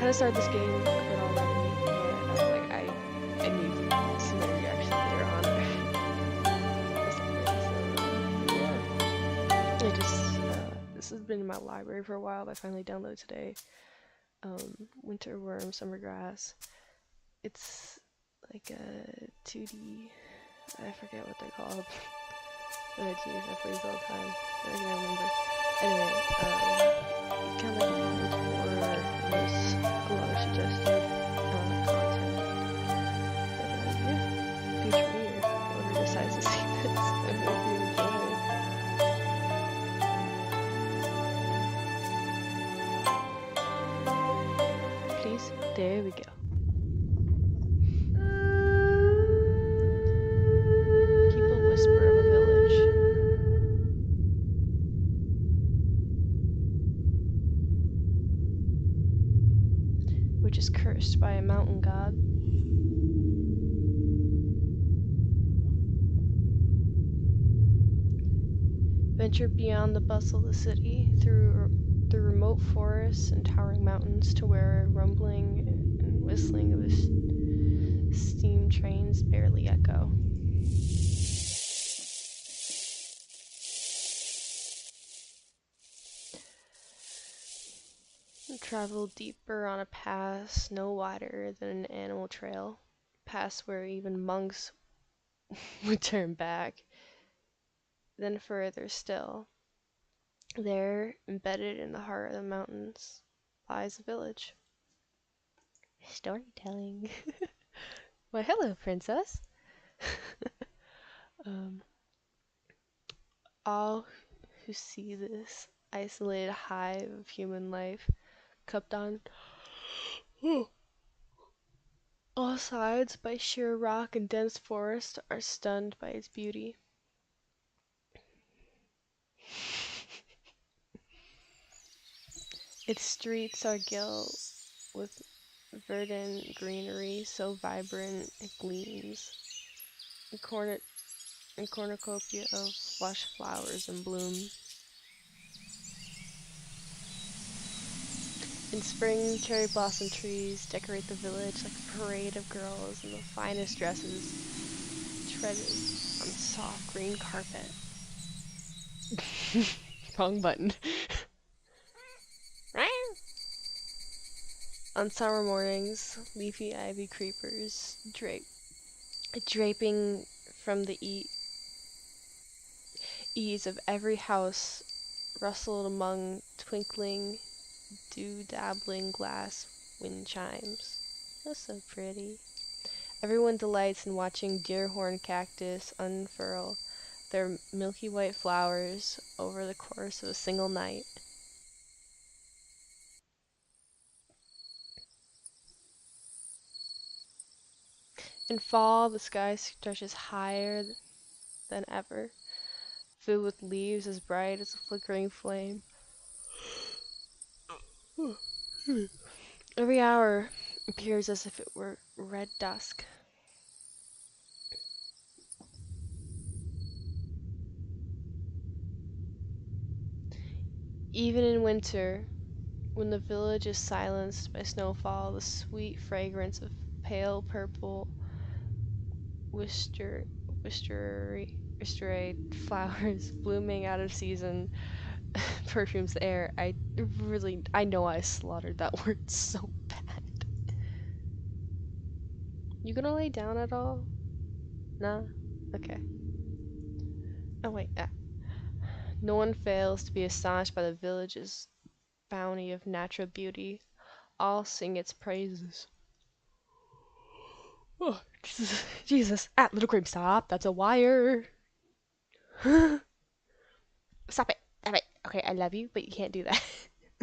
kind of started this game a bit already, but I need to submit a reaction later on. Or something. So yeah, I just this has been in my library for a while. I finally downloaded today. Winter Worm, Summer Grass. It's like a 2D. I forget what they're called. Oh jeez, I play this all the time. I can't remember. Anyway, kind of like there's a lot of suggested content. But yeah, future me or whoever decides to see this, I hope you enjoy. Please, there we go. People whisper of a village. Which is cursed by a mountain god. Venture beyond the bustle of the city, through the remote forests and towering mountains to where rumbling and whistling of steam trains barely echo. Travel deeper on a pass no wider than an animal trail, past where even monks would turn back. Then further still, there, embedded in the heart of the mountains, lies a village. Storytelling. Why, hello, princess. All who see this isolated hive of human life, cupped on all sides by sheer rock and dense forest, are stunned by its beauty. Its streets are gilt with verdant greenery so vibrant it gleams, a cornucopia of lush flowers in bloom. In spring, cherry blossom trees decorate the village like a parade of girls in the finest dresses, treaded on soft green carpet. Wrong button. On summer mornings, leafy ivy creepers draping from the eaves of every house, rustled among twinkling, dew-dabbling glass wind chimes. That's so pretty. Everyone delights in watching deerhorn cactus unfurl their milky white flowers over the course of a single night. In fall, the sky stretches higher than ever, filled with leaves as bright as a flickering flame. Every hour appears as if it were red dusk. Even in winter, when the village is silenced by snowfall, the sweet fragrance of pale purple wisteria flowers blooming out of season perfumes the air. I know I slaughtered that word so bad. You gonna lay down at all? Nah? Okay. Oh wait, no one fails to be astonished by the village's bounty of natural beauty. All sing its praises. Oh, Jesus. Jesus. Little cream, stop. That's a wire. Stop it. Stop it. Okay, I love you, but you can't do that.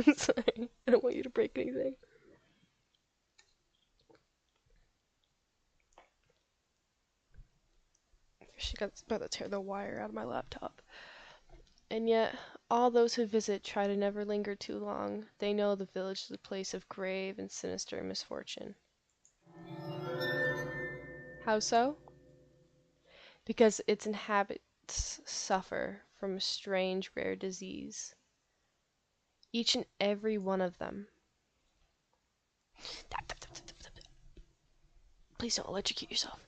I'm sorry. I don't want you to break anything. She got about to tear the wire out of my laptop. And yet, all those who visit try to never linger too long. They know the village is a place of grave and sinister misfortune. How so? Because its inhabitants suffer from a strange, rare disease. Each and every one of them. Please don't electrocute yourself.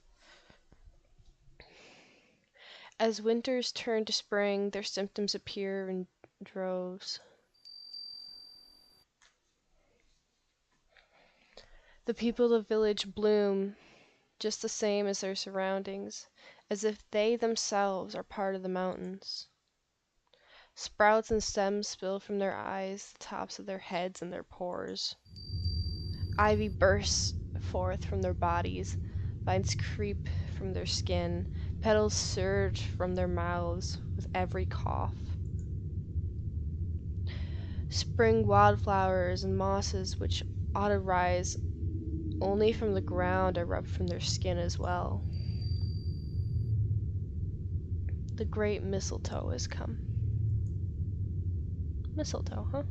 As winters turn to spring, their symptoms appear in droves. The people of the village bloom just the same as their surroundings, as if they themselves are part of the mountains. Sprouts and stems spill from their eyes, the tops of their heads, and their pores. Ivy bursts forth from their bodies, vines creep from their skin, petals surge from their mouths with every cough. Spring wildflowers and mosses which ought to rise only from the ground erupt from their skin as well. The great mistletoe has come. Mistletoe, huh?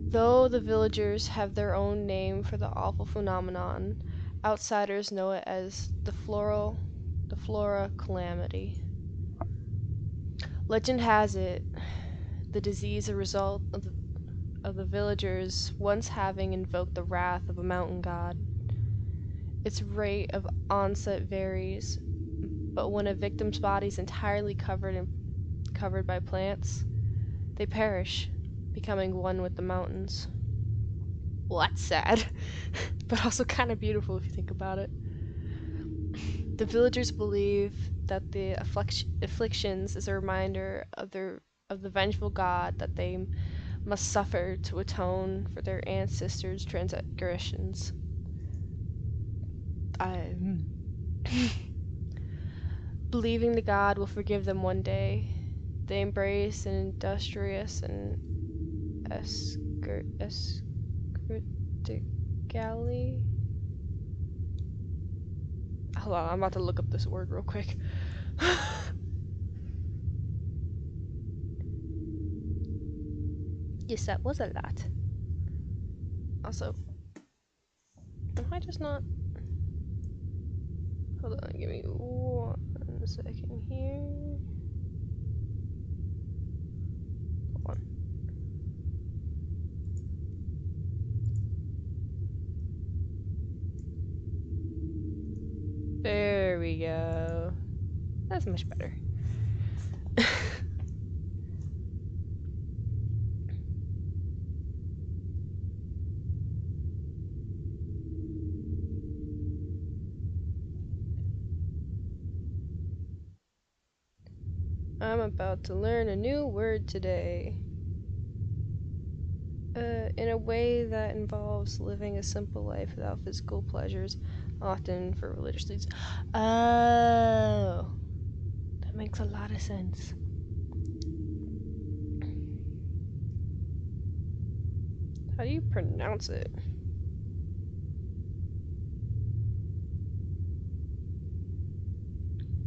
Though the villagers have their own name for the awful phenomenon, outsiders know it as the flora calamity. Legend has it the disease a result of the villagers once having invoked the wrath of a mountain god. Its rate of onset varies, but when a victim's body is entirely covered by plants, they perish, becoming one with the mountains. Well, that's sad, but also kind of beautiful if you think about it. The villagers believe that the afflictions is a reminder of the vengeful god that they must suffer to atone for their ancestors' transgressions. Believing the god will forgive them one day, they embrace an industrious and escritically. Hold on, I'm about to look up this word real quick. Yes, that was a lot. Also, am I just not? Hold on, give me 1 second here. Hold on. There we go. That's much better. I'm about to learn a new word today. In a way that involves living a simple life without physical pleasures, often for religious reasons. Oh, that makes a lot of sense. How do you pronounce it?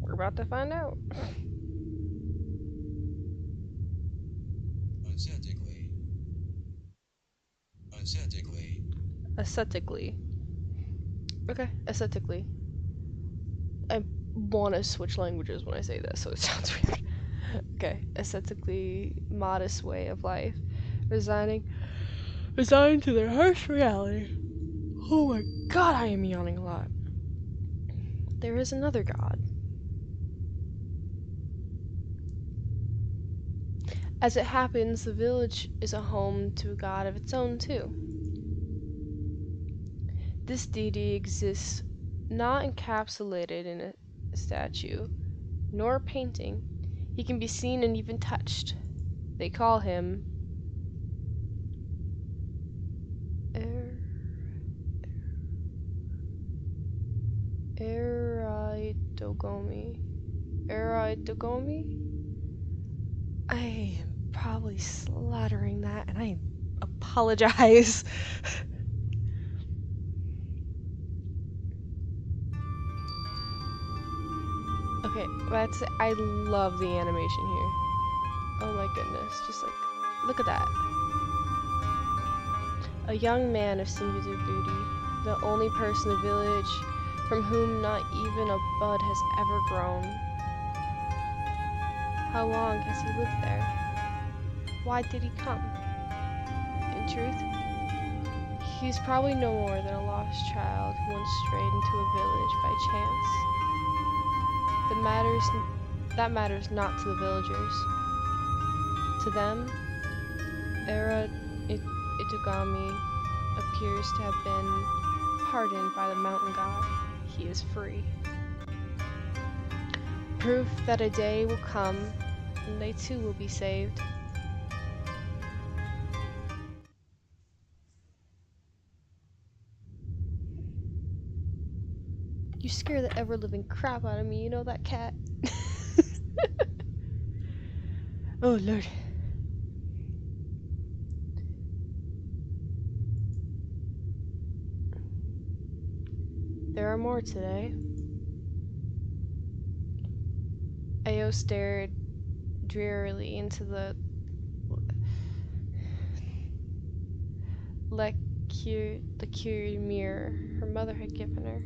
We're about to find out. Aesthetically. Okay, aesthetically. I want to switch languages when I say this, so it sounds weird. Okay, aesthetically modest way of life, resigned to their harsh reality. Oh my god, I am yawning a lot. There is another god. As it happens, the village is a home to a god of its own too. This deity exists not encapsulated in a statue, nor a painting. He can be seen and even touched. They call him Eraidogomi. Eraidogomi? I am probably slaughtering that, and I apologize. Okay, that's it. I love the animation here. Oh my goodness, just like, look at that. A young man of singular beauty, the only person in the village from whom not even a bud has ever grown. How long has he lived there? Why did he come? In truth, He's probably no more than a lost child who once strayed into a village by chance. That matters not to the villagers. To them, Era Itugami appears to have been pardoned by the mountain god. He is free. Proof that a day will come and they too will be saved. You scare the ever-living crap out of me, you know that, cat? Oh, Lord. There are more today. Ao stared drearily into the lacquered mirror her mother had given her.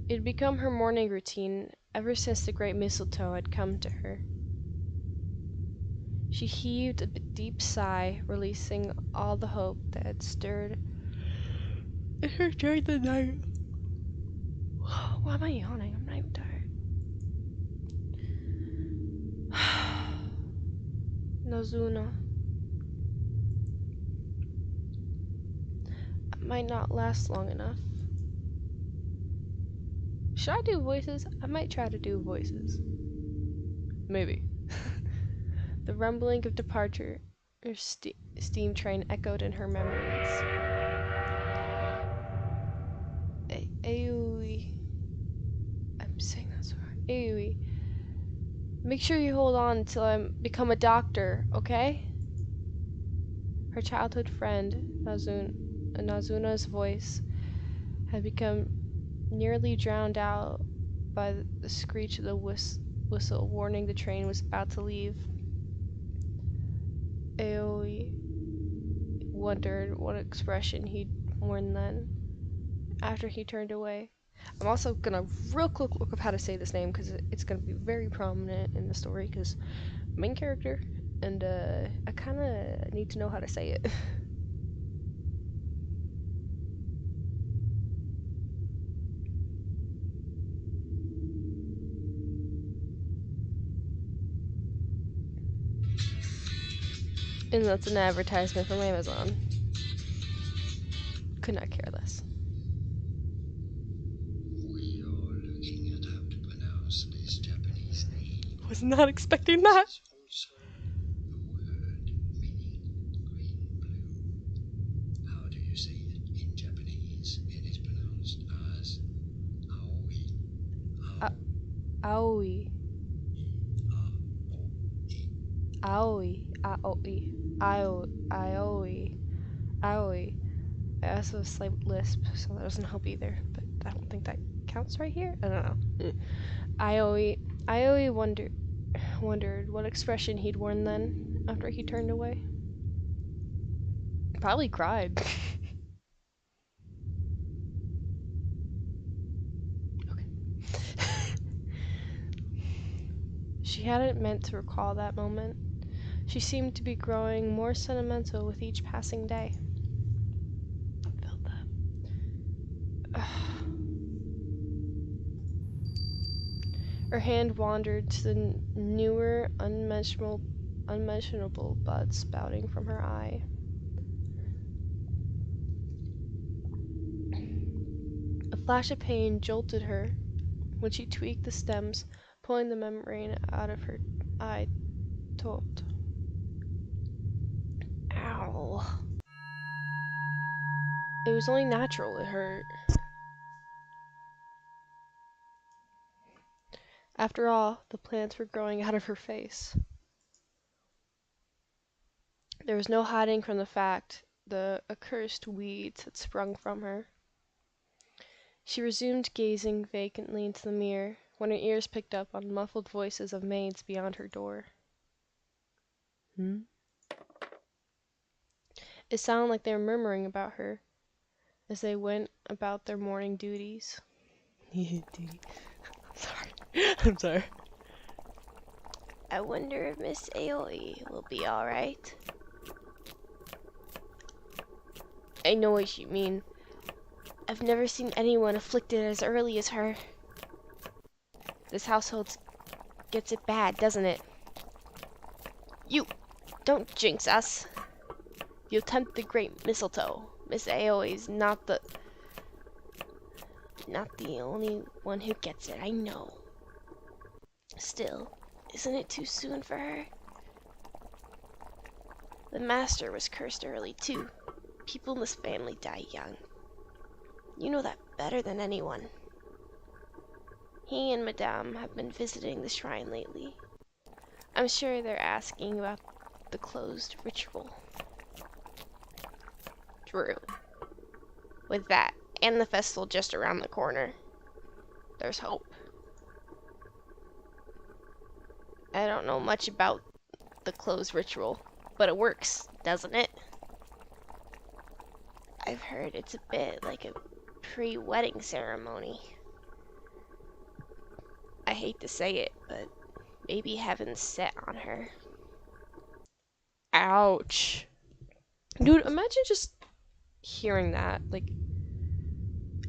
It had become her morning routine ever since the great mistletoe had come to her. She heaved a deep sigh, releasing all the hope that had stirred in her during the night. Why am I yawning? I'm not even tired. Nozuna. I might not last long enough. Should I do voices? I might try to do voices. Maybe. The rumbling of departure, her steam train echoed in her memories. Aoi. I'm saying that so hard. Aoi. Make sure you hold on until I become a doctor, okay? Her childhood friend, Nazuna's voice had become nearly drowned out by the screech of the whistle warning the train was about to leave. Aoi wondered what expression he'd worn then, after he turned away. I'm also gonna real quick look up how to say this name because it's gonna be very prominent in the story because main character, and I kind of need to know how to say it. And that's an advertisement from Amazon. Could not care less. We are looking at how to pronounce this Japanese name. Was not expecting that. This is also a word meaning green blue. How do you say it in Japanese? It is pronounced as aoi. Aoi. Aoi. Aoi. Aoi. Aoi. I also have a slight lisp, so that doesn't help either, but I don't think that counts right here. I don't know. Ioi wondered what expression he'd worn then, after he turned away. Probably cried. Okay. She hadn't meant to recall that moment. She seemed to be growing more sentimental with each passing day. Felt that. Her hand wandered to the newer, unmentionable buds spouting from her eye. A flash of pain jolted her when she tweaked the stems, pulling the membrane out of her eye taut. Ow. It was only natural it hurt. After all, the plants were growing out of her face. There was no hiding from the fact the accursed weeds had sprung from her. She resumed gazing vacantly into the mirror when her ears picked up on muffled voices of maids beyond her door. It sounded like they were murmuring about her as they went about their morning duties. I'm sorry. I wonder if Miss Aoi will be alright. I know what you mean. I've never seen anyone afflicted as early as her. This household gets it bad, doesn't it? You! Don't jinx us. You'll tempt the great mistletoe. Miss Aoi's not the only one who gets it, I know. Still, isn't it too soon for her? The master was cursed early, too. People in this family die young. You know that better than anyone. He and Madame have been visiting the shrine lately. I'm sure they're asking about the closed ritual. True. With that, and the festival just around the corner, there's hope. I don't know much about the closed ritual, but it works, doesn't it? I've heard it's a bit like a pre-wedding ceremony. I hate to say it, but maybe heaven's set on her. Ouch. Dude, imagine just hearing that. Like,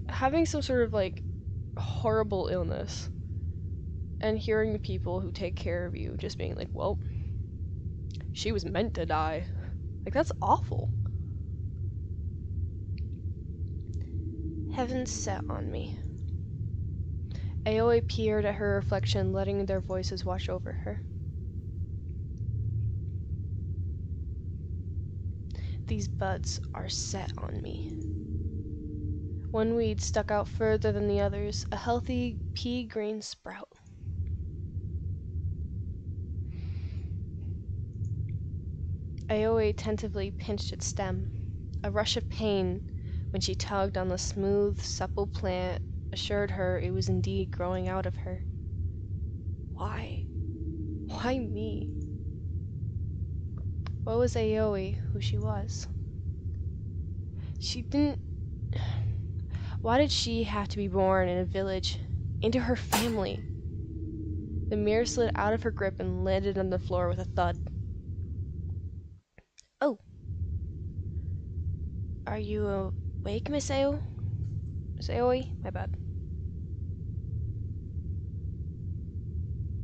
having some sort of, like, horrible illness and hearing the people who take care of you just being like, well, she was meant to die. Like, that's awful. Heaven set on me. Aoi peered at her reflection, letting their voices wash over her. These buds are set on me. One weed stuck out further than the others, a healthy pea-green sprout. Aoi attentively pinched its stem. A rush of pain when she tugged on the smooth, supple plant assured her it was indeed growing out of her. Why? Why me? What was Aoi who she was? She didn't... Why did she have to be born in a village? Into her family? The mirror slid out of her grip and landed on the floor with a thud. Oh. Are you awake, Miss Ao? Miss Aoi? My bad.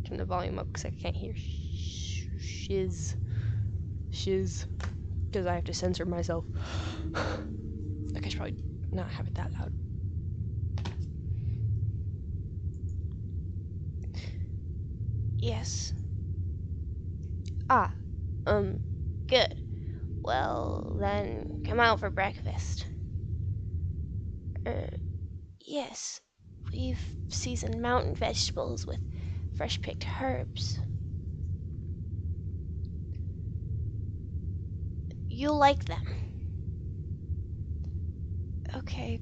Turn the volume up because I can't hear shiz. Because I have to censor myself. Like, I should probably not have it that loud. Yes. Ah, good. Well, then, come out for breakfast. Yes. We've seasoned mountain vegetables with fresh-picked herbs. You'll like them. Okay,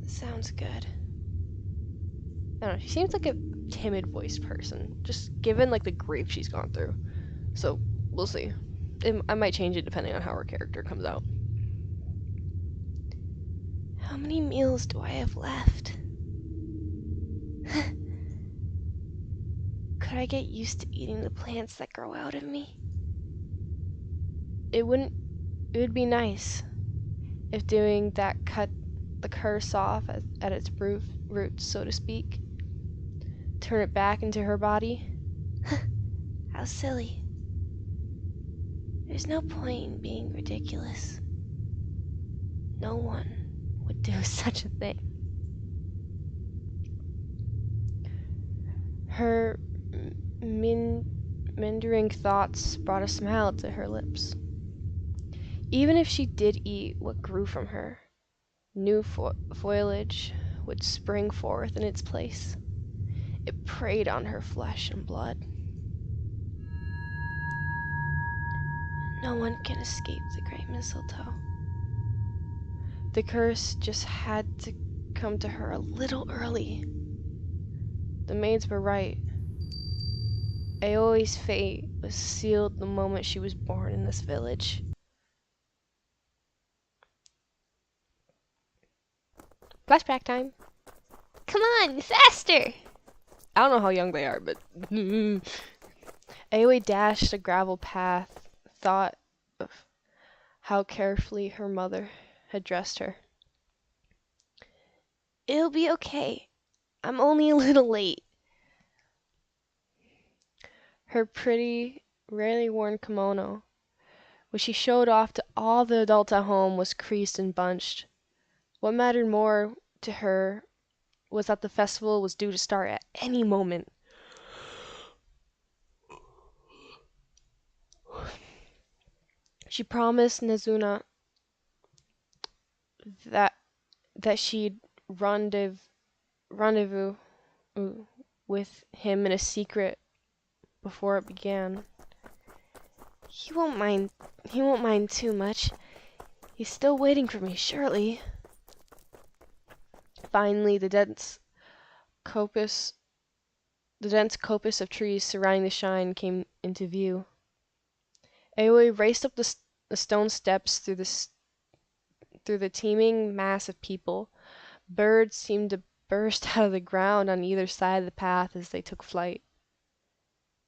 sounds good. I don't know, she seems like a timid voiced person, just given like the grief she's gone through. So, we'll see. I might change it depending on how her character comes out. How many meals do I have left? Could I get used to eating the plants that grow out of me? It would be nice if doing that cut the curse off at its roots, so to speak. Turn it back into her body. How silly. There's no point in being ridiculous. No one would do such a thing. Her mindering thoughts brought a smile to her lips. Even if she did eat what grew from her, new foliage would spring forth in its place. It preyed on her flesh and blood. No one can escape the great mistletoe. The curse just had to come to her a little early. The maids were right. Aoi's fate was sealed the moment she was born in this village. Flashback time. Come on, faster! I don't know how young they are, but... Aoi dashed a gravel path, thought of how carefully her mother had dressed her. It'll be okay. I'm only a little late. Her pretty, rarely worn kimono, which she showed off to all the adults at home, was creased and bunched. What mattered more to her was that the festival was due to start at any moment. She promised Nezuna that she'd rendezvous with him in a secret before it began. He won't mind. He won't mind too much. He's still waiting for me, surely. Finally, the dense coppice of trees surrounding the shrine came into view. Aoi raced up the stone steps through the teeming mass of people. Birds seemed to burst out of the ground on either side of the path as they took flight.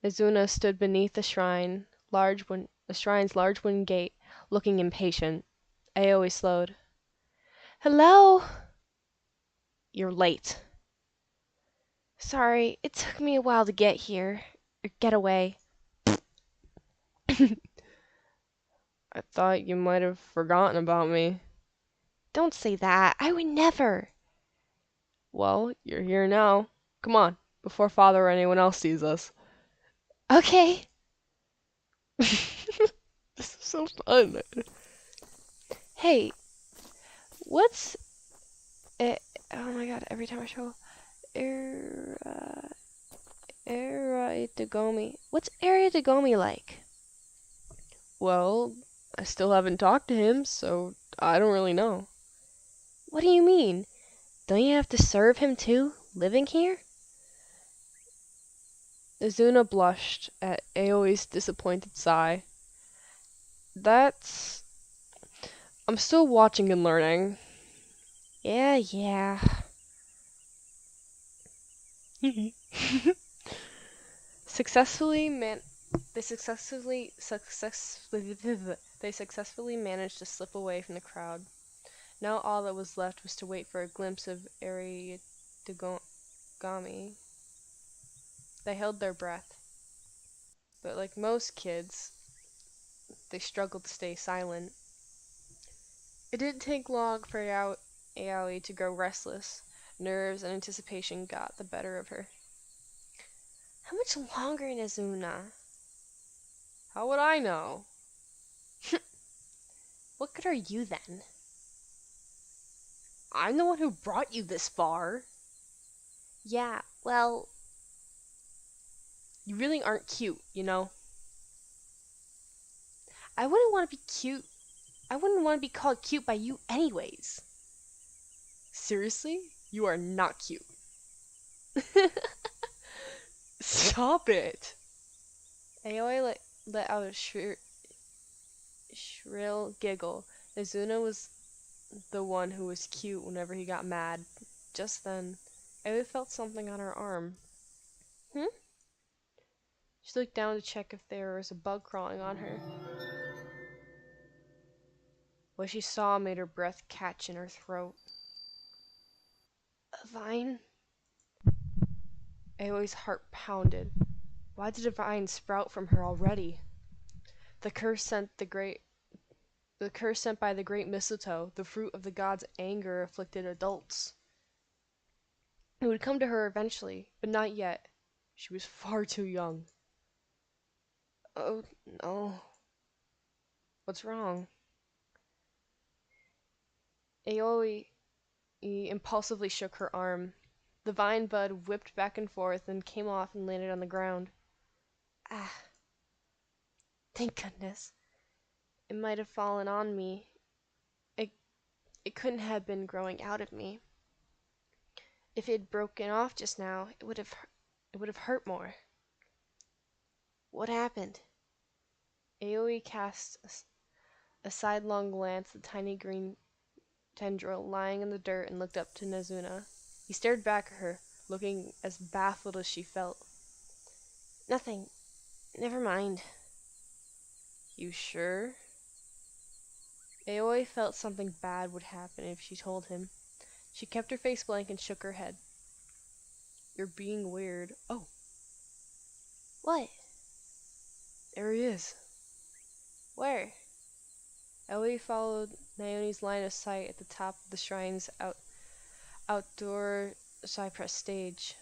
Nezuna stood beneath the shrine's large wooden gate, looking impatient. Aoi slowed. Hello? You're late. Sorry, it took me a while to get here. Or get away. I thought you might have forgotten about me. Don't say that. I would never. Well, you're here now. Come on, before Father or anyone else sees us. Okay. This is so fun. Hey, what's it? Oh my god, every time I show Area Dagomi. What's Area Dagomi like? Well, I still haven't talked to him, so I don't really know. What do you mean? Don't you have to serve him too, living here? Izuna blushed at Aoi's disappointed sigh. I'm still watching and learning. Yeah. They successfully managed to slip away from the crowd. Now all that was left was to wait for a glimpse of Ariadagami. They held their breath. But like most kids, they struggled to stay silent. It didn't take long for Aoi to grow restless. Nerves and anticipation got the better of her. How much longer, Nezuna? How would I know? What good are you then? I'm the one who brought you this far. Yeah, well, you really aren't cute, you know? I wouldn't want to be cute. I wouldn't want to be called cute by you anyways. Seriously? You are not cute. Stop it. Aoi let out a shrill giggle. Izuna was the one who was cute whenever he got mad. Just then, Aoi felt something on her arm. She looked down to check if there was a bug crawling on her. What she saw made her breath catch in her throat. A vine? Aoi's heart pounded. Why did a vine sprout from her already? The curse sent by the great mistletoe, the fruit of the god's anger, afflicted adults. It would come to her eventually, but not yet. She was far too young. Oh, no. What's wrong? Aoi impulsively shook her arm. The vine bud whipped back and forth, then came off and landed on the ground. Ah. Thank goodness. It might have fallen on me. It couldn't have been growing out of me. If it had broken off just now, it would have hurt more. What happened? Aoi cast a sidelong glance at the tiny green tendril lying in the dirt and looked up to Nezuna. He stared back at her, looking as baffled as she felt. Nothing. Never mind. You sure? Aoi felt something bad would happen if she told him. She kept her face blank and shook her head. You're being weird. Oh. What? There he is. Where? Aoi followed Naomi's line of sight at the top of the shrine's outdoor cypress stage.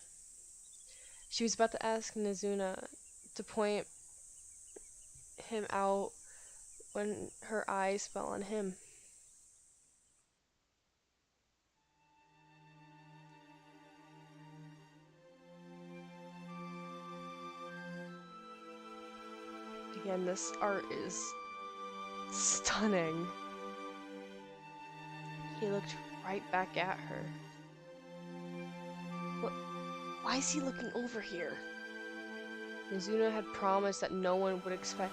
She was about to ask Nazuna to point him out when her eyes fell on him. Again, this art is stunning. He looked right back at her. What? Why is he looking over here? Mizuna had promised that no one would expect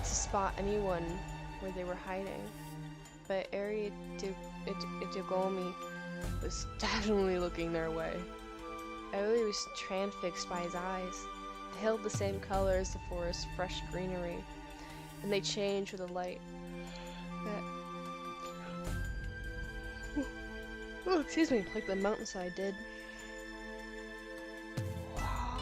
to spot anyone where they were hiding. But Eri Itogomi was definitely looking their way. Eri was transfixed by his eyes. They held the same color as the forest's fresh greenery, and they changed with the light. Oh, excuse me, like the mountainside did. Wow.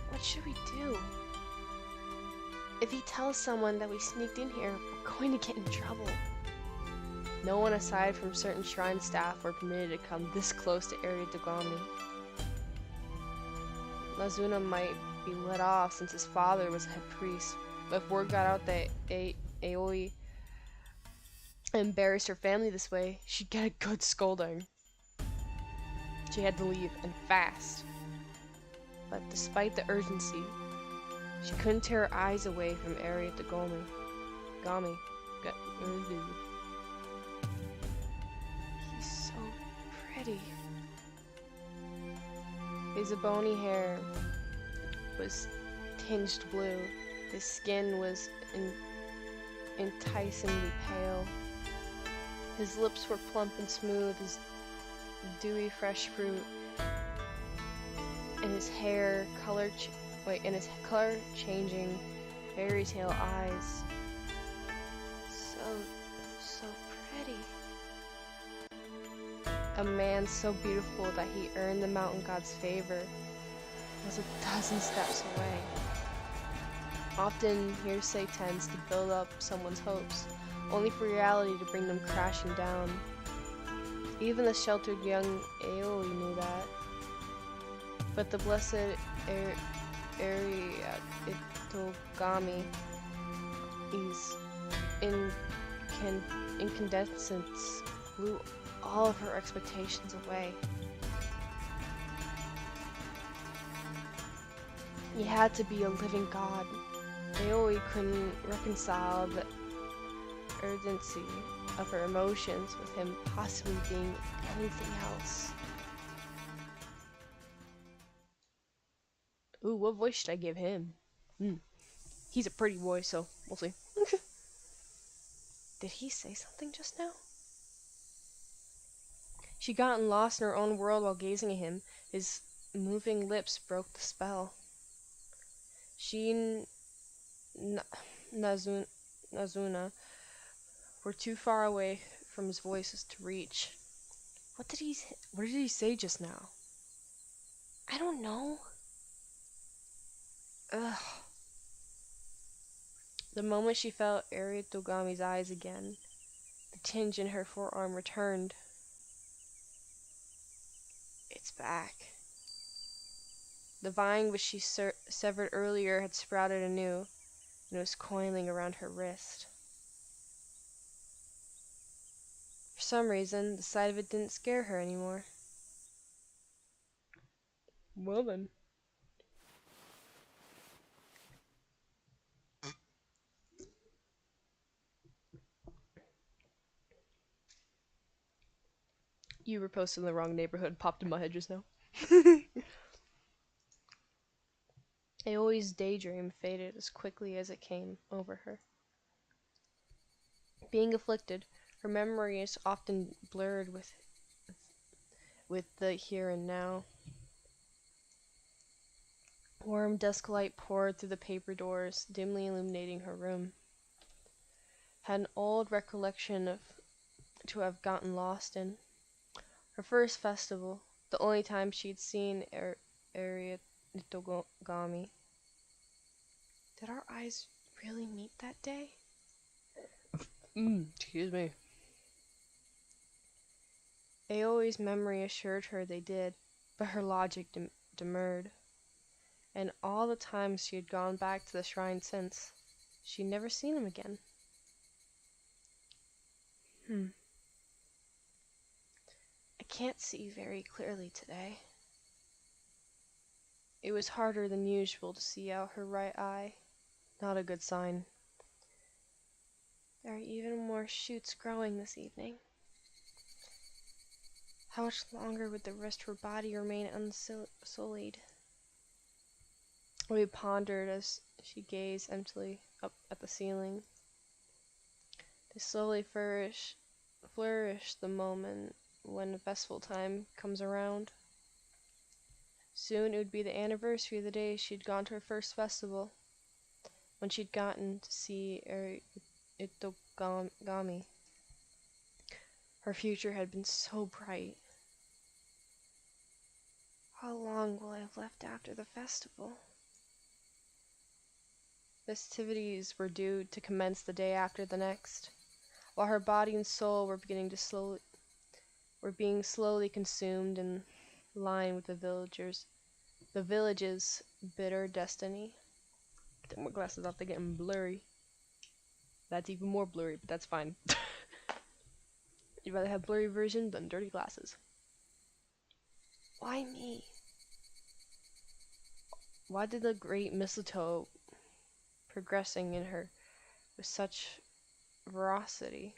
What should we do? If he tells someone that we sneaked in here, we're going to get in trouble. No one aside from certain shrine staff were permitted to come this close to Eri Dogami. Nazuna might be let off since his father was a head priest, but if word got out that Aoi embarrassed her family this way, she'd get a good scolding. She had to leave, and fast. But despite the urgency, she couldn't tear her eyes away from Eri Dogami. He's so pretty. His bony hair was tinged blue. His skin was enticingly pale. His lips were plump and smooth as dewy fresh fruit, and his hair color changing fairy tale eyes. So pretty. A man so beautiful that he earned the mountain god's favor was 12 steps away. Often hearsay tends to build up someone's hopes, only for reality to bring them crashing down. Even the sheltered young Aoi knew that. But the blessed Eri Itogami is incandescence blew all of her expectations away. He had to be a living god. Aoi couldn't reconcile the urgency of her emotions with him possibly being anything else. Ooh, what voice should I give him? He's a pretty boy, so we'll see. Did he say something just now? She'd gotten lost in her own world while gazing at him. His moving lips broke the spell. She and Nazuna were too far away from his voices to reach. What did he say just now? I don't know. Ugh. The moment she felt Eri Togami's eyes again, the tinge in her forearm returned. It's back. The vine which she severed earlier had sprouted anew, and was coiling around her wrist. For some reason, the sight of it didn't scare her anymore. Well then. You were posted in the wrong neighborhood, popped in my head just now. Aoi's daydream faded as quickly as it came over her. Being afflicted, her memory is often blurred with the here and now. Warm dusk light poured through the paper doors, dimly illuminating her room. Had an old recollection of to have gotten lost in. Her first festival, the only time she'd seen Itogami. Did our eyes really meet that day? Excuse me. Aoi's memory assured her they did, but her logic demurred. And all the times she had gone back to the shrine since, she'd never seen him again. I can't see very clearly today. It was harder than usual to see out her right eye. Not a good sign. There are even more shoots growing this evening. How much longer would the rest of her body remain unsullied? We pondered as she gazed emptily up at the ceiling. They slowly flourish the moment when festival time comes around. Soon it would be the anniversary of the day she'd gone to her first festival, when she'd gotten to see Itogami. Her future had been so bright. How long will I have left after the festival? Festivities were due to commence the day after the next, while her body and soul were being slowly consumed in line with the village's bitter destiny. Take my glasses off, they're getting blurry. That's even more blurry, but that's fine. You'd rather have blurry version than dirty glasses. Why me? Why did the great mistletoe progressing in her with such ferocity?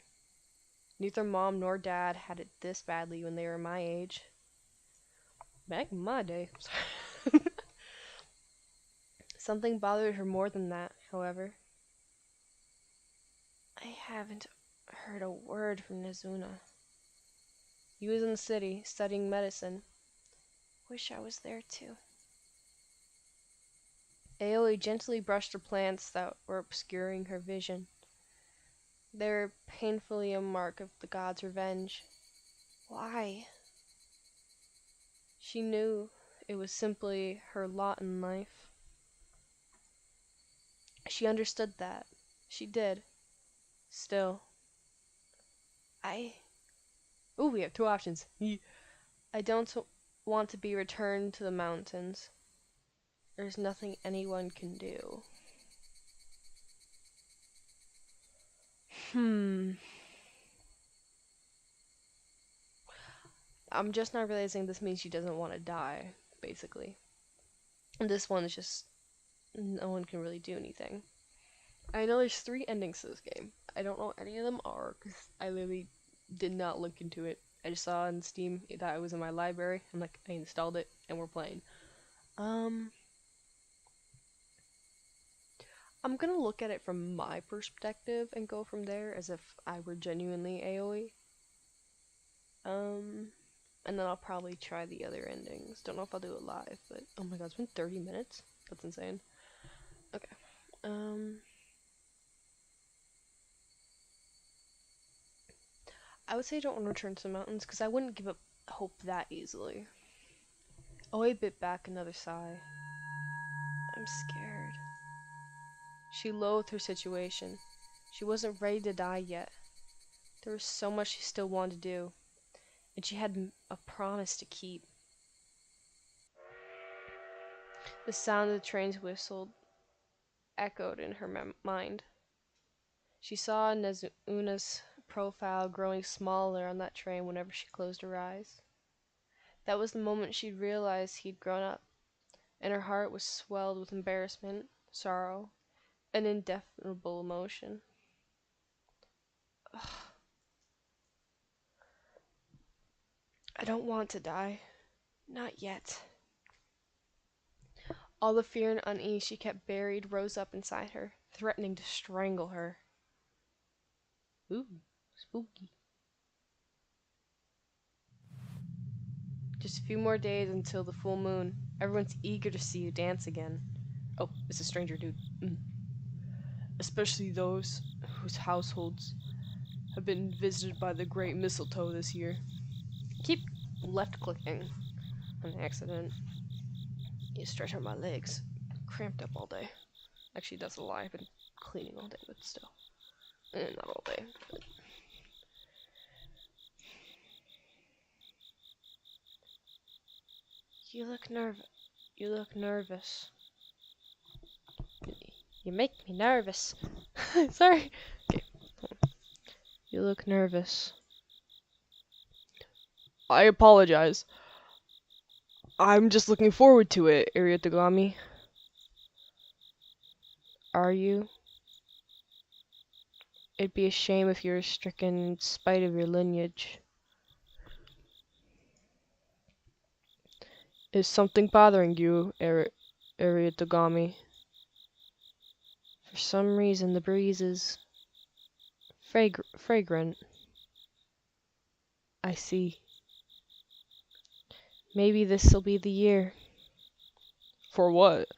Neither mom nor dad had it this badly when they were my age. Back in my day. Something bothered her more than that, however. I haven't heard a word from Nezuna. He was in the city, studying medicine. Wish I was there too. Aoi gently brushed the plants that were obscuring her vision. They were painfully a mark of the god's revenge. Why? She knew it was simply her lot in life. She understood that. She did. Still. We have two options. I don't want to be returned to the mountains. There's nothing anyone can do. I'm just not realizing this means she doesn't want to die, basically. And this one is just, no one can really do anything. I know there's 3 endings to this game. I don't know what any of them are, because I literally did not look into it. I just saw on Steam that it was in my library. I installed it, and we're playing. I'm gonna look at it from my perspective and go from there, as if I were genuinely Aoi. And then I'll probably try the other endings. Don't know if I'll do it live, but oh my god, it's been 30 minutes? That's insane. Okay. I would say don't want to return to the mountains, because I wouldn't give up hope that easily. Aoi bit back another sigh. I'm scared. She loathed her situation. She wasn't ready to die yet. There was so much she still wanted to do, and she had a promise to keep. The sound of the train's whistle echoed in her mind. She saw Nezuna's profile growing smaller on that train whenever she closed her eyes. That was the moment she realized he'd grown up, and her heart was swelled with embarrassment, sorrow, and indefinable emotion. Ugh. I don't want to die. Not yet. All the fear and unease she kept buried rose up inside her, threatening to strangle her. Ooh, spooky. Just a few more days until the full moon. Everyone's eager to see you dance again. Oh, it's a stranger dude. Especially those whose households have been visited by the great mistletoe this year. Keep left clicking on accident. You stretch out my legs. Cramped up all day. Actually, that's a lie. I've been cleaning all day, but still. Not all day. But... You look nervous. You make me nervous. Sorry. Okay. You look nervous. I apologize. I'm just looking forward to it, Ariatogami. Are you? It'd be a shame if you were stricken in spite of your lineage. Is something bothering you, Ariatogami? For some reason, the breeze is fragrant. I see. Maybe this'll be the year. For what?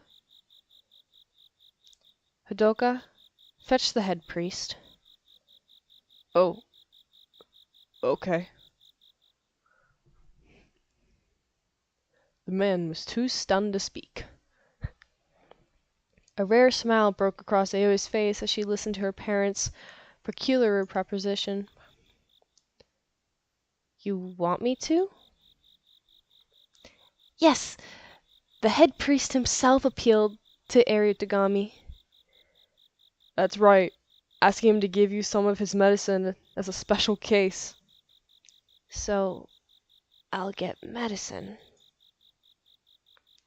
Hadoka, fetch the head priest. Oh. Okay. The man was too stunned to speak. A rare smile broke across Aoi's face as she listened to her parents' peculiar proposition. You want me to? Yes! The head priest himself appealed to Ariatogami. That's right. Ask him to give you some of his medicine as a special case. So, I'll get medicine.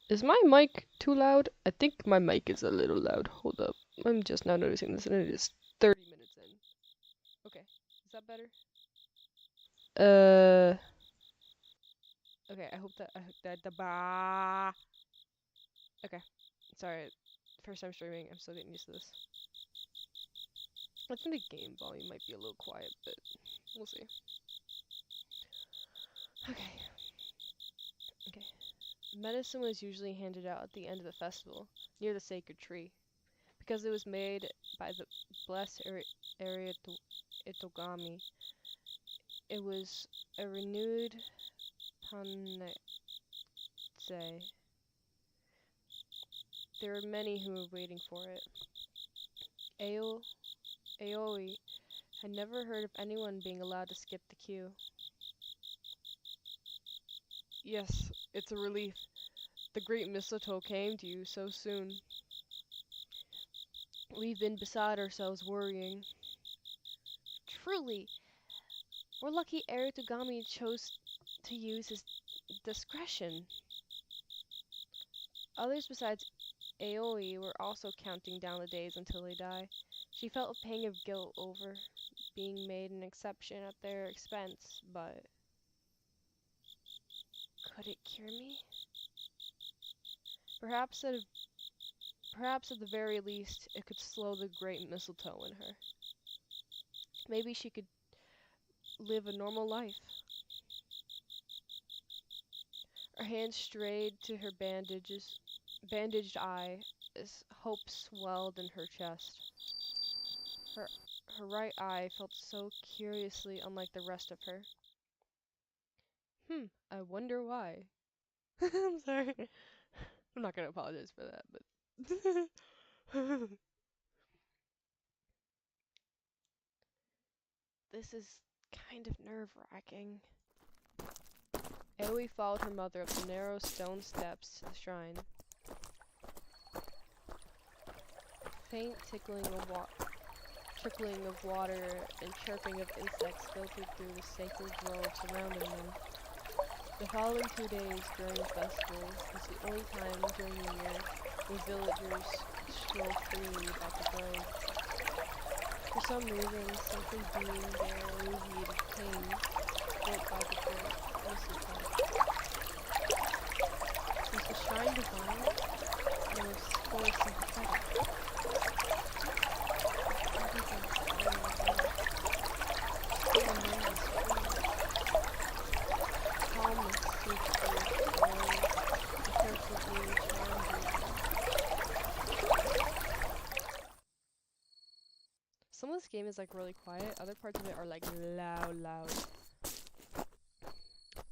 Is my mic too loud? I think my mic is a little loud. Hold up. I'm just now noticing this, and it is 30 minutes in. Okay. Is that better? Okay, I hope that okay. Sorry. First time streaming, I'm still getting used to this. I think the game volume might be a little quiet, but we'll see. Okay. Medicine was usually handed out at the end of the festival, near the sacred tree, because it was made by the blessed Ariatogami. It was a renewed panacea. There were many who were waiting for it. Aoi had never heard of anyone being allowed to skip the queue. Yes, it's a relief. The great mistletoe came to you so soon. We've been beside ourselves worrying. Truly, we're lucky Ariatogami chose to use his discretion. Others besides Aoi were also counting down the days until they die. She felt a pang of guilt over being made an exception at their expense, but could it cure me? Perhaps at the very least, it could slow the great mistletoe in her. Maybe she could live a normal life. Her hand strayed to her bandaged eye as hope swelled in her chest. Her right eye felt so curiously unlike the rest of her. I wonder why. I'm sorry. I'm not gonna apologize for that, but this is kind of nerve-wracking. Aoi followed her mother up the narrow stone steps to the shrine. Faint trickling of water and chirping of insects filtered through the sacred grove surrounding them. The following 2 days during the festival was the only time during the year when villagers stroll freely about the grove. For some reason, simply being there alleviated pain felt by the great mistletoe. Was the shrine divine, or sympathetic? Calmness soothed the careful game is like really quiet. Other parts of it are like loud.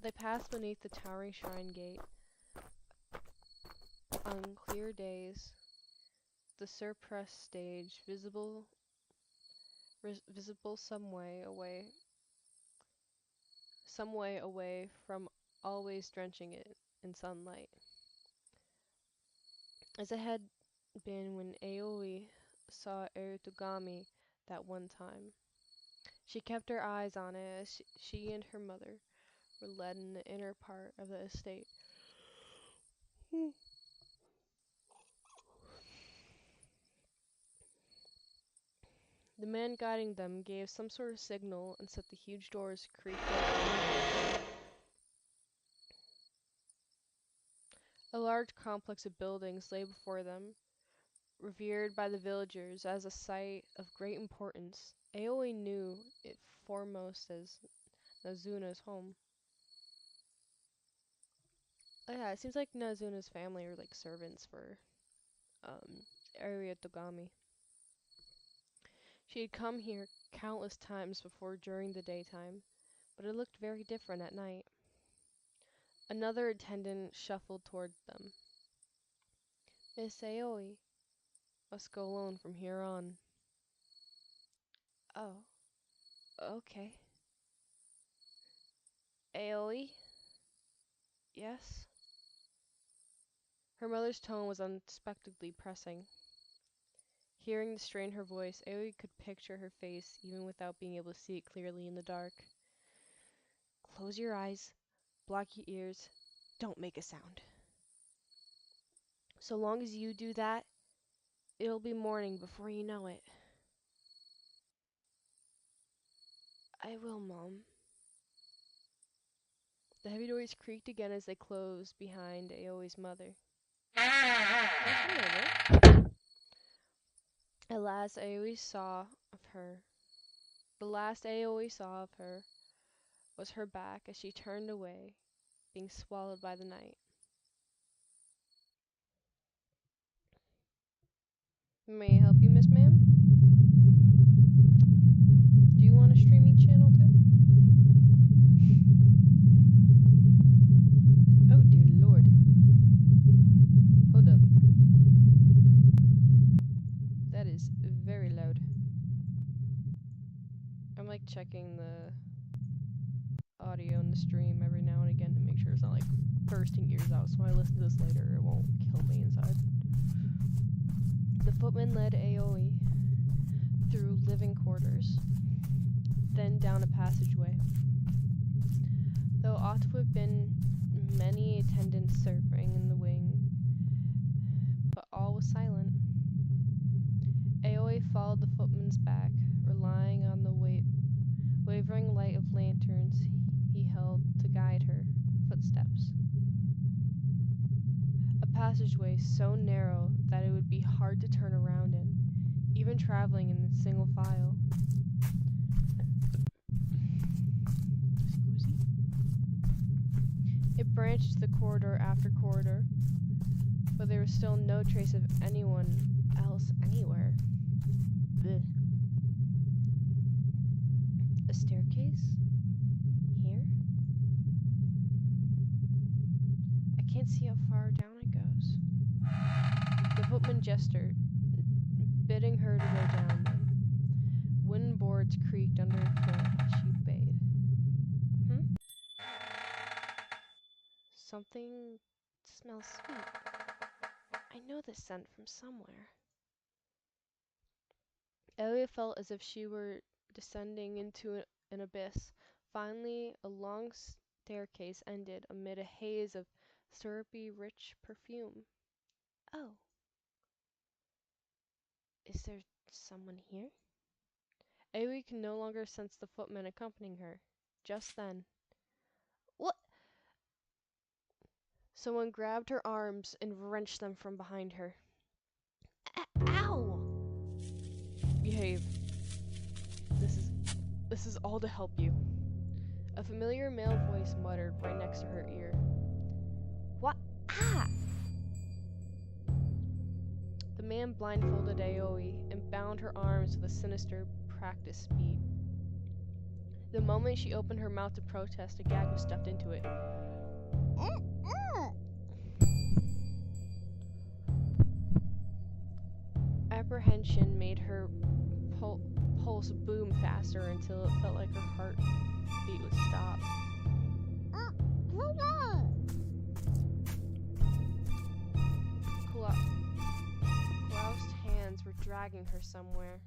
They pass beneath the towering shrine gate. On clear days, the surpressed stage, visible some way away from always drenching it in sunlight. As it had been when Aoi saw Erutogami that one time. She kept her eyes on it as she and her mother were led in the inner part of the estate. The man guiding them gave some sort of signal and set the huge doors creak open. A large complex of buildings lay before them, revered by the villagers as a site of great importance. Aoi knew it foremost as Nazuna's home. Oh yeah, it seems like Nazuna's family are like servants for Erutogami. She had come here countless times before during the daytime, but it looked very different at night. Another attendant shuffled toward them. Miss Aoi must go alone from here on. Oh, okay. Aoi? Yes? Her mother's tone was unexpectedly pressing. Hearing the strain in her voice, Aoi could picture her face even without being able to see it clearly in the dark. Close your eyes, block your ears, don't make a sound. So long as you do that, it'll be morning before you know it. I will, Mom. The heavy doors creaked again as they closed behind Aoi's mother. The last Aoi saw of her was her back as she turned away, being swallowed by the night. May I help you, Miss Ma'am? Do you want a streaming channel too? Oh dear Lord. Hold up. That is very loud. I'm like checking the audio in the stream every now and again to make sure it's not like bursting ears out, so when I listen to this later it won't kill me inside. The footman led Aoi through living quarters, then down a passageway. There ought to have been many attendants surfing in the wing, but all was silent. Aoi followed the footman's back, relying on the wavering light of lanterns he held to guide her footsteps. A passageway so narrow that it would be hard to turn around in, even traveling in single file. It branched the corridor after corridor, but there was still no trace of anyone else anywhere. Blech. A staircase? Here? I can't see how far down it goes. The footman gestured, bidding her to go down them. Wooden boards creaked under her foot as she obeyed. Something smells sweet. I know this scent from somewhere. Elia felt as if she were descending into an abyss. Finally, a long staircase ended amid a haze of syrupy, rich perfume. Oh. Is there someone here? Aoi could no longer sense the footman accompanying her. Just then. What? Someone grabbed her arms and wrenched them from behind her. Ow! Behave. This is all to help you. A familiar male voice muttered right next to her ear. What? Ah! The man blindfolded Aoi and bound her arms with a sinister practice speed. The moment she opened her mouth to protest, a gag was stuffed into it. Apprehension made her pulse boom faster until it felt like her heartbeat would stop. Klaus's hands were dragging her somewhere.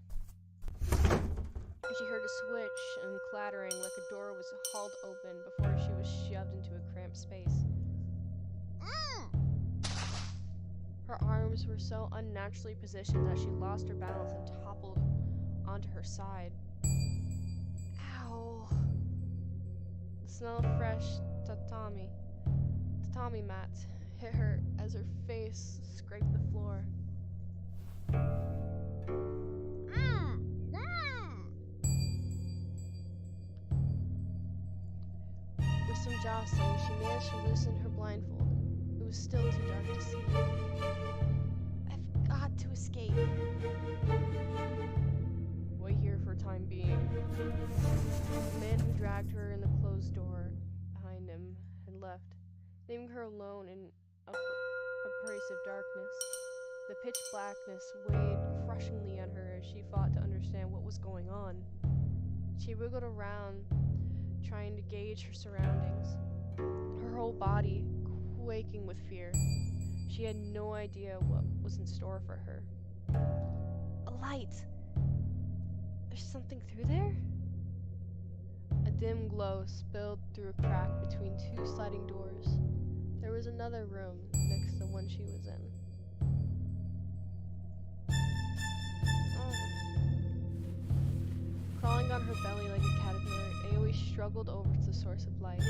She heard a switch and clattering like a door was hauled open before she was shoved into a cramped space. Her arms were so unnaturally positioned that she lost her balance and toppled onto her side. Ow! The smell of fresh tatami mats hit her as her face scraped the floor. With some jostling, she managed to loosen her blindfold. It was still too dark to see. I've got to escape. Wait here for time being. The man who dragged her in the closed door behind him had left, leaving her alone in abrasive darkness. The pitch blackness weighed crushingly on her as she fought to understand what was going on. She wiggled around, trying to gauge her surroundings, her whole body quaking with fear. She had no idea what was in store for her. A light! There's something through there? A dim glow spilled through a crack between two sliding doors. There was another room next to the one she was in. Crawling on her belly like a caterpillar, Aoi struggled over to the source of light.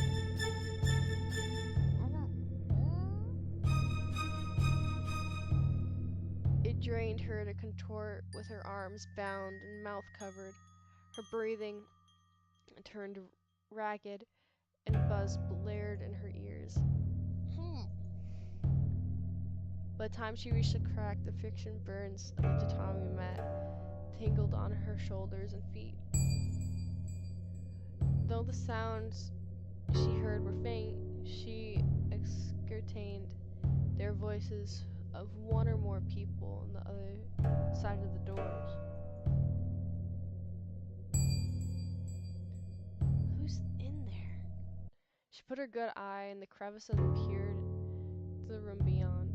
It drained her to contort with her arms bound and mouth covered. Her breathing turned ragged and buzz blared in her ears. By the time she reached the crack, the friction burns of the tatami mat tingled on her shoulders and feet. Though the sounds she heard were faint, she ascertained their voices of one or more people on the other side of the doors. Who's in there? She put her good eye in the crevice and peered to the room beyond.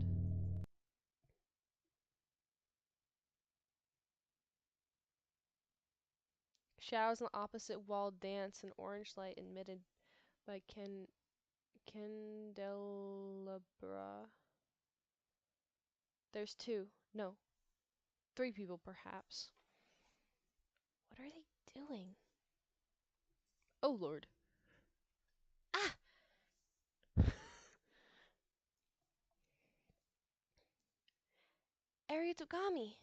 Shadows on the opposite wall danced in orange light emitted by candelabra. There's three people perhaps. What are they doing? Oh Lord. Ah! Aritogami!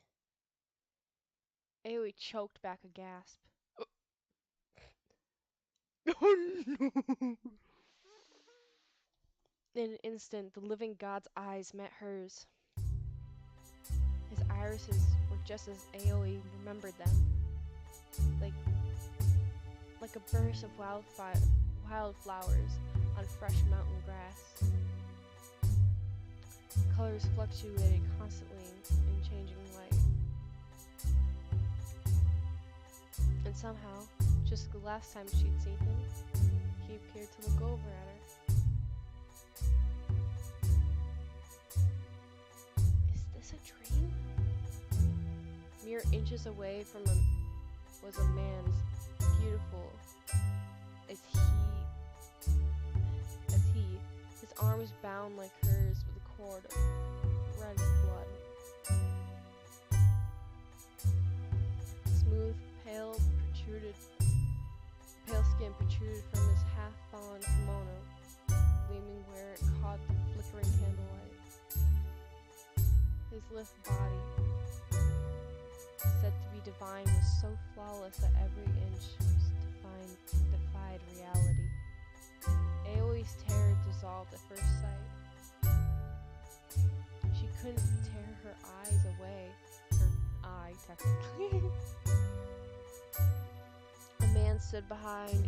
Aoi choked back a gasp. Oh no! In an instant, the living god's eyes met hers. His irises were just as Aoi remembered them. Like a burst of wildflowers on fresh mountain grass. Colors fluctuated constantly in changing light. And somehow, just the last time she'd seen him, he appeared to look over at her. Is this a dream? Mere inches away from him was a man's beautiful as he, his arms bound like hers with a cord of red blood. Smooth, pale skin protruded from his half-fallen kimono, gleaming where it caught the flickering candlelight. His lithe body, said to be divine, was so flawless that every inch defied reality. Aoi's terror dissolved at first sight. She couldn't tear her eyes away. Her eye, technically. man stood behind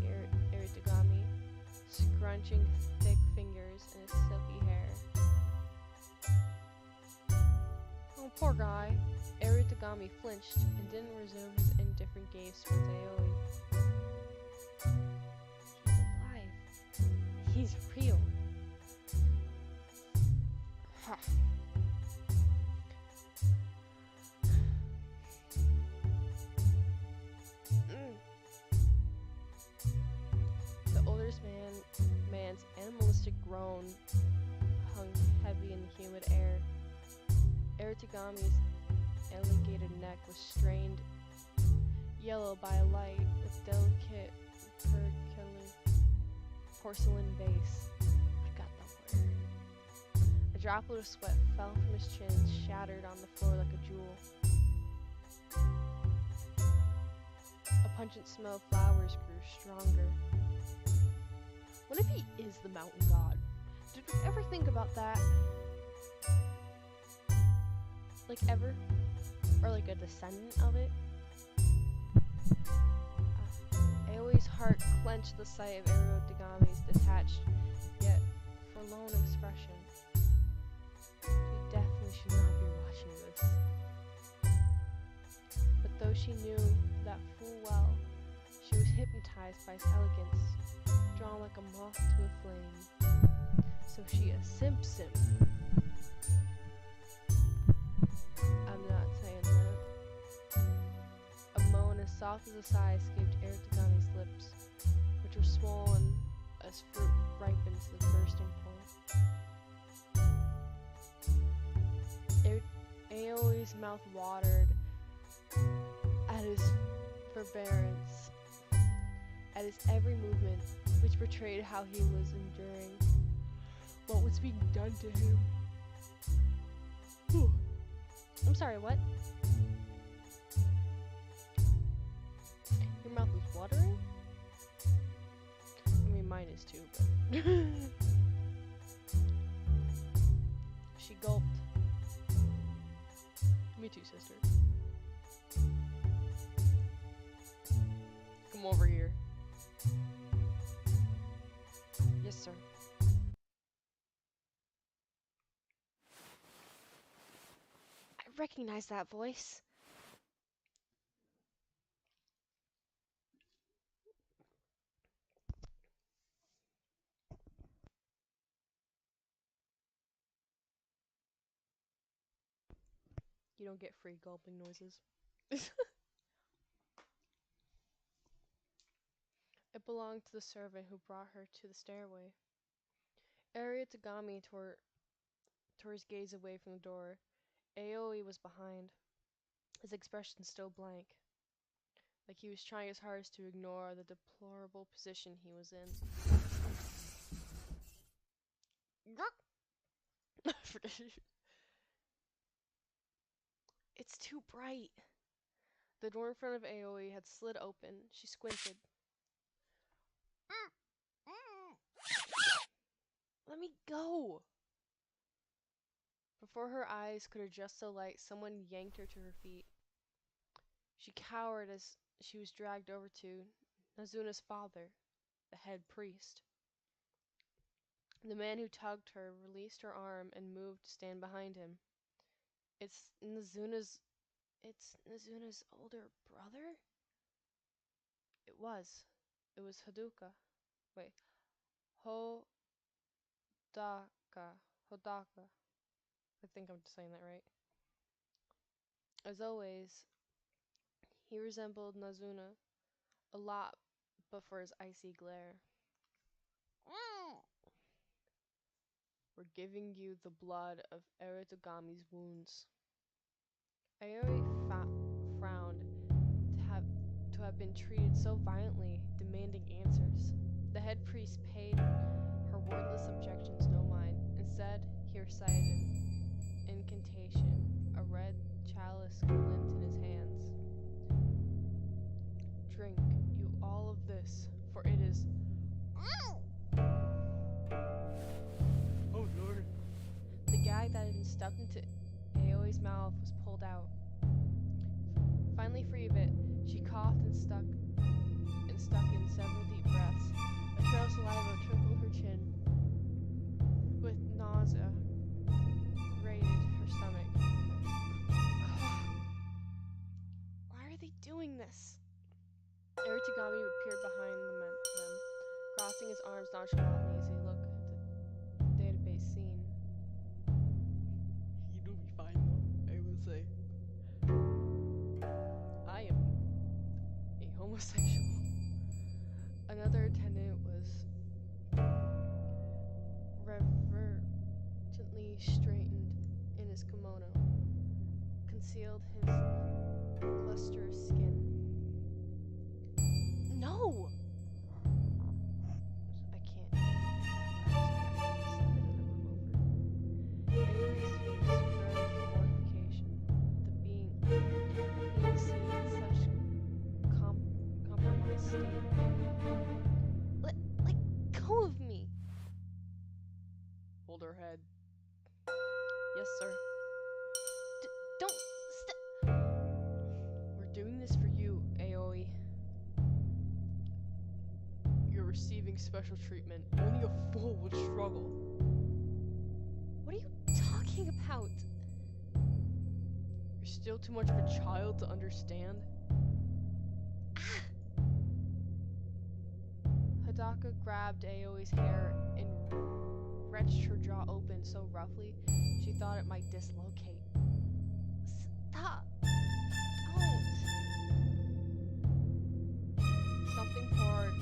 Iritagami, scrunching thick fingers in his silky hair. Oh, poor guy. Iritagami flinched and didn't resume his indifferent gaze towards Aoi. He's alive. He's real. Ha. The oldest man's animalistic groan hung heavy in the humid air. Iritagami's elongated neck was strained yellow by a light with delicate porcelain vase. I got the word. A droplet of sweat fell from his chin, shattered on the floor like a jewel. A pungent smell of flowers grew stronger. What if he is the mountain god? Did we ever think about that? Like ever? Or like a descendant of it? Aoi's heart clenched the sight of Iritagami's detached, yet forlorn expression. She definitely should not be watching this. But though she knew that full well, she was hypnotized by his elegance, drawn like a moth to a flame. So she a simp. I'm not saying that. A moan as soft as a sigh escaped Iritagami's lips, which were swollen as fruit ripened to the bursting point. Aoi's mouth watered at his forbearance, at his every movement, which betrayed how he was enduring what was being done to him. Whew. I'm sorry, what? Your mouth is watering? I mean, mine is too, but... She gulped. Me too, sister. Come over here. Yes, sir. I recognize that voice. You don't get free gulping noises. It belonged to the servant who brought her to the stairway. Iritagami tore his gaze away from the door. Aoi was behind, his expression still blank, like he was trying his hardest to ignore the deplorable position he was in. It's too bright. The door in front of Aoi had slid open. She squinted. Let me go! Before her eyes could adjust the light, someone yanked her to her feet. She cowered as she was dragged over to Nazuna's father, the head priest. The man who tugged her released her arm and moved to stand behind him. It's Nazuna's older brother? It was Hodaka. Wait. Hodaka. I think I'm saying that right. As always, he resembled Nazuna a lot, but for his icy glare. We're giving you the blood of Iritagami's wounds. Aoi frowned to have been treated so violently, demanding answers. The head priest paid her wordless objections no mind. Instead, he recited an incantation, a red chalice glint in his hands. Drink you all of this, for it is... Oh Lord. The gag that had been stuffed into Aoi's mouth was pulled out. Finally free of it, she coughed and and stuck in several deep breaths. A trail of saliva trickled her chin. With nausea, raided her stomach. Why are they doing this? Aratagami appeared behind them, crossing his arms nonchalantly as he looked at the database scene. He'll be fine though, I will say. I am a homosexual. Another attendant was reverently straightened in his kimono, concealed his lustrous skin. No! I can't. Aries face rose mortification. The being seen in such compromised state. Let go of me! Hold her head. Yes, sir. Don't We're doing this for you, Aoi. You're receiving special treatment. Only a fool would struggle. What are you talking about? You're still too much of a child to understand? Hadaka grabbed Aoi's hair and wrenched her jaw open so roughly she thought it might dislocate. Stop! Don't! Something poured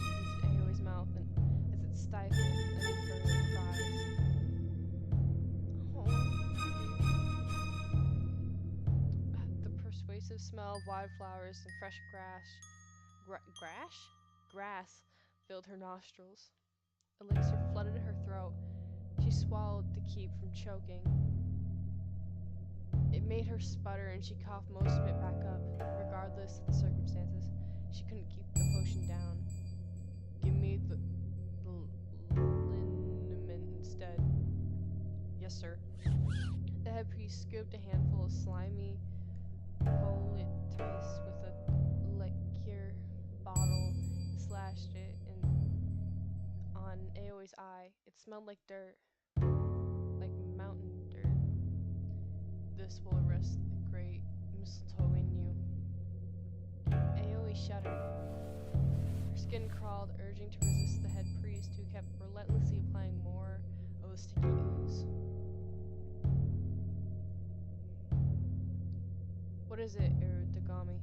into Aoi's mouth and as it stifled any further cries. Oh. The persuasive smell of wildflowers and fresh grass filled her nostrils. Elixir flooded her throat. She swallowed to keep from choking. It made her sputter and she coughed most of it back up, regardless of the circumstances. She couldn't keep the potion down. Give me the liniment instead. Yes, sir. The head priest scooped a handful of slimy volatility with a liqueur bottle and slashed it on Aoi's eye. It smelled like dirt. Like mountain dirt. This will arrest the great mistletoe in you. Aoi shuddered. Her skin crawled, urging to resist the head priest, who kept relentlessly applying more of the sticky ooze. What is it, Aratagami?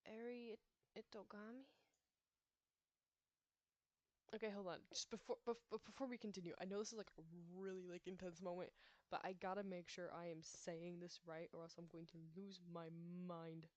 Aratagami? Okay, hold on. Just before we continue, I know this is like a really intense moment, but I gotta make sure I am saying this right, or else I'm going to lose my mind.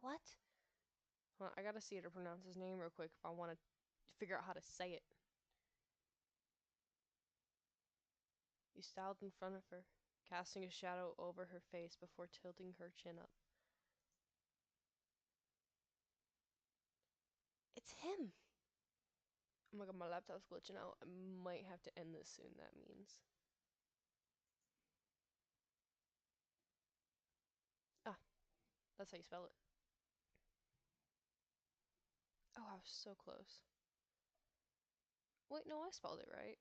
What? I gotta see how to pronounce his name real quick if I want to figure out how to say it. He styled in front of her, casting a shadow over her face before tilting her chin up. It's him! Oh my god, my laptop's glitching out. I might have to end this soon, that means. Ah, that's how you spell it. Oh, I was so close. Wait, no, I spelled it right.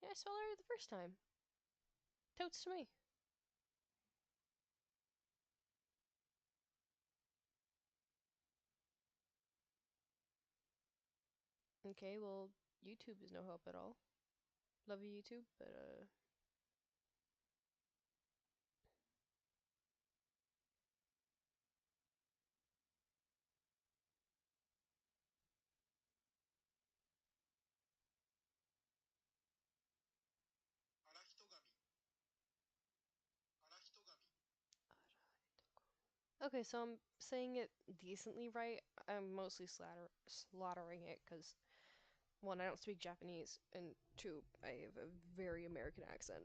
Yeah, I spelled it right the first time. Totes to me. Okay, well, YouTube is no help at all. Love you, YouTube, but, Okay, so I'm saying it decently right. I'm mostly slaughtering it, because one, I don't speak Japanese, and two, I have a very American accent.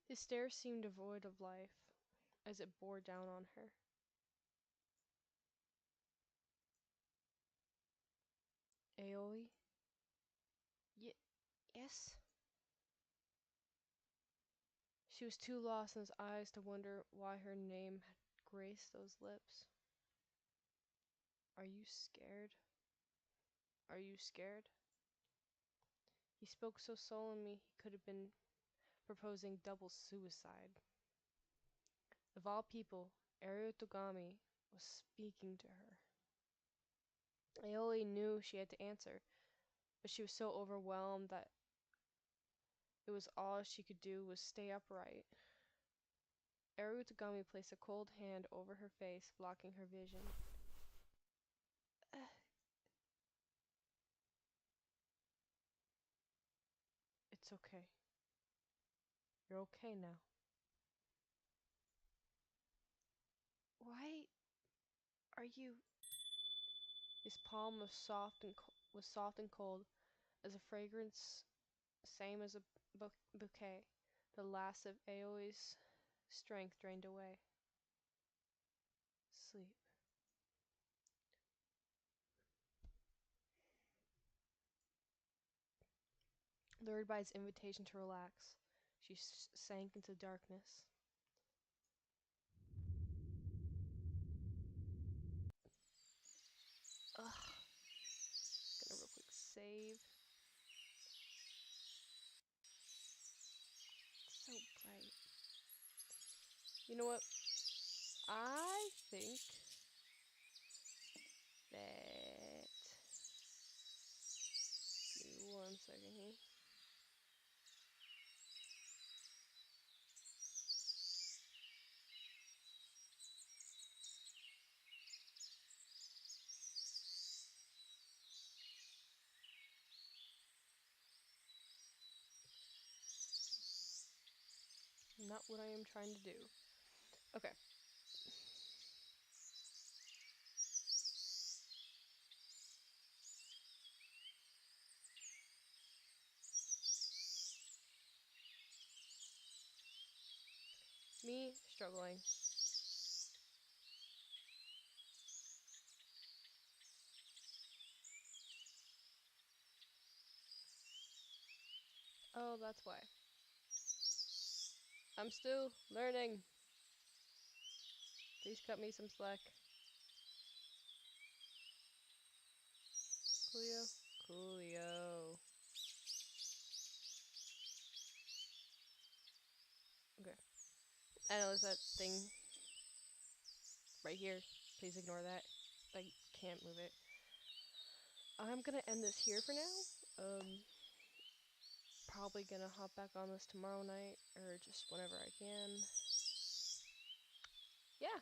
His stare seemed devoid of life as it bore down on her. Aoi? Yes? She was too lost in his eyes to wonder why her name had graced those lips. Are you scared? Are you scared? He spoke so solemnly he could have been proposing double suicide. Of all people, Ariotogami was speaking to her. Aoi knew she had to answer, but she was so overwhelmed that it was all she could do was stay upright. Ariotogami placed a cold hand over her face, blocking her vision. It's okay. You're okay now. Why are you... His palm was soft and cold as a fragrance, same as a bouquet. The last of Aoi's strength drained away. Sleep. Lured by his invitation to relax, she sank into darkness. Ugh. Gonna real quick save. So bright. You know what? I think that... Give me 1 second here. Not what I am trying to do. Okay. Me struggling. Oh, that's why. I'm still learning. Please cut me some slack. Coolio. Coolio. Okay. I know there's that thing right here. Please ignore that. I can't move it. I'm gonna end this here for now. Probably gonna hop back on this tomorrow night or just whenever I can. Yeah.